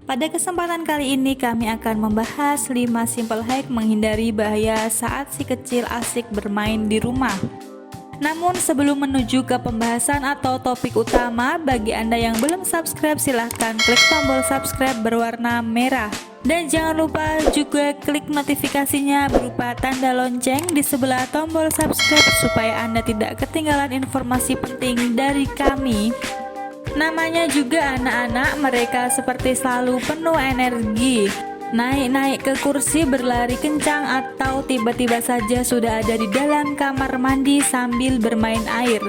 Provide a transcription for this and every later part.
Pada kesempatan kali ini kami akan membahas 5 simple hack menghindari bahaya saat si kecil asik bermain di rumah. Namun sebelum menuju ke pembahasan atau topik utama, bagi Anda yang belum subscribe silahkan klik tombol subscribe berwarna merah. Dan jangan lupa juga klik notifikasinya berupa tanda lonceng di sebelah tombol subscribe supaya Anda tidak ketinggalan informasi penting dari kami. Namanya juga anak-anak, mereka seperti selalu penuh energi, naik-naik ke kursi, berlari kencang, atau tiba-tiba saja sudah ada di dalam kamar mandi sambil bermain air.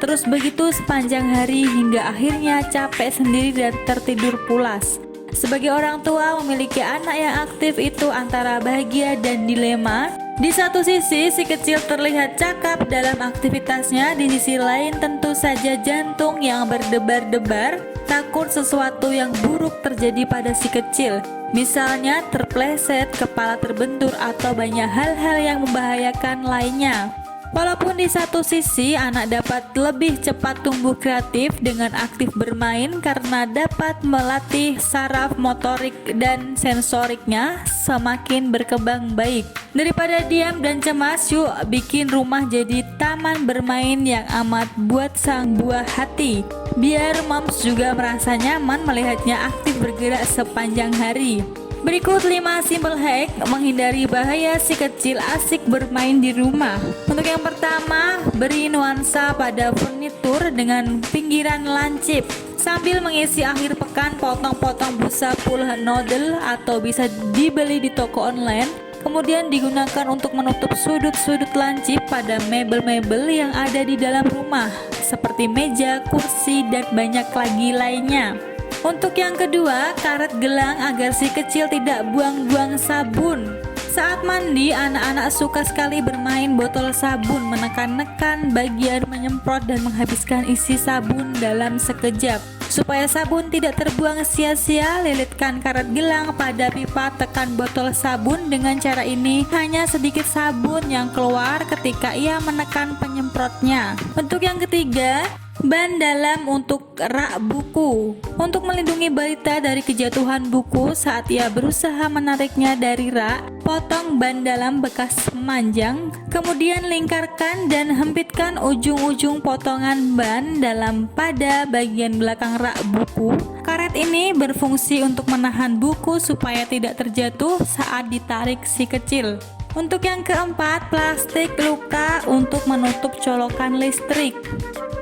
Terus begitu sepanjang hari hingga akhirnya capek sendiri dan tertidur pulas. Sebagai orang tua memiliki anak yang aktif itu antara bahagia dan dilema. Di satu sisi si kecil terlihat cakap dalam aktivitasnya, di sisi lain tentu saja jantung yang berdebar-debar, takut sesuatu yang buruk terjadi pada si kecil. Misalnya terpleset, kepala terbentur, atau banyak hal-hal yang membahayakan lainnya. Walaupun di satu sisi anak dapat lebih cepat tumbuh kreatif dengan aktif bermain karena dapat melatih saraf motorik dan sensoriknya semakin berkembang baik. Daripada diam dan cemas, yuk bikin rumah jadi taman bermain yang amat buat sang buah hati. Biar moms juga merasa nyaman melihatnya aktif bergerak sepanjang hari. Berikut 5 simple hack menghindari bahaya si kecil asik bermain di rumah. Untuk yang pertama, beri nuansa pada furnitur dengan pinggiran lancip. Sambil mengisi akhir pekan, potong-potong busa pull noodle atau bisa dibeli di toko online. Kemudian digunakan untuk menutup sudut-sudut lancip pada mebel-mebel yang ada di dalam rumah, seperti meja, kursi, dan banyak lagi lainnya. Untuk yang kedua, karet gelang agar si kecil tidak buang-buang sabun. Saat mandi, anak-anak suka sekali bermain botol sabun, menekan-nekan bagian menyemprot dan menghabiskan isi sabun dalam sekejap. Supaya sabun tidak terbuang sia-sia, lilitkan karet gelang pada pipa tekan botol sabun. Dengan cara ini, hanya sedikit sabun yang keluar ketika ia menekan penyemprotnya. Untuk yang ketiga, ban dalam untuk rak buku. Untuk melindungi balita dari kejatuhan buku saat ia berusaha menariknya dari rak, potong ban dalam bekas memanjang, kemudian lingkarkan dan hempitkan ujung-ujung potongan ban dalam pada bagian belakang rak buku. Karet ini berfungsi untuk menahan buku supaya tidak terjatuh saat ditarik si kecil. Untuk yang keempat, plastik luka untuk menutup colokan listrik.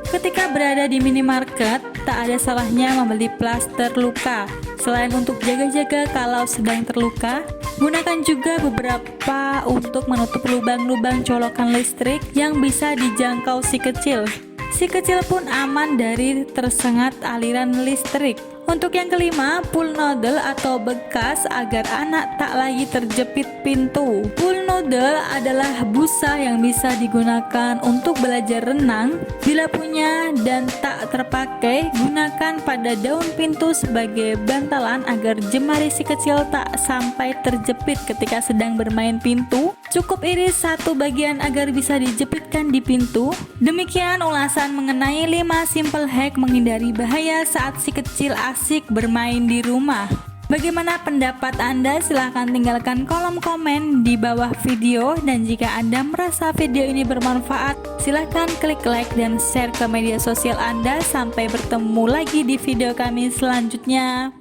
Ketika berada di minimarket, tak ada salahnya membeli plaster luka. Selain untuk jaga-jaga kalau sedang terluka, gunakan juga beberapa untuk menutup lubang-lubang colokan listrik yang bisa dijangkau si kecil. Si kecil pun aman dari tersengat aliran listrik. Untuk yang kelima, pull noodle atau bekas agar anak tak lagi terjepit pintu. Pull noodle adalah busa yang bisa digunakan untuk belajar renang. Bila punya dan tak terpakai, gunakan pada daun pintu sebagai bantalan agar jemari si kecil tak sampai terjepit ketika sedang bermain pintu. Cukup iris satu bagian agar bisa dijepitkan di pintu. Demikian ulasan mengenai 5 simple hack menghindari bahaya saat si kecil asik bermain di rumah. Bagaimana pendapat Anda? Silahkan tinggalkan kolom komen di bawah video. Dan jika Anda merasa video ini bermanfaat, silahkan klik like dan share ke media sosial Anda. Sampai bertemu lagi di video kami selanjutnya.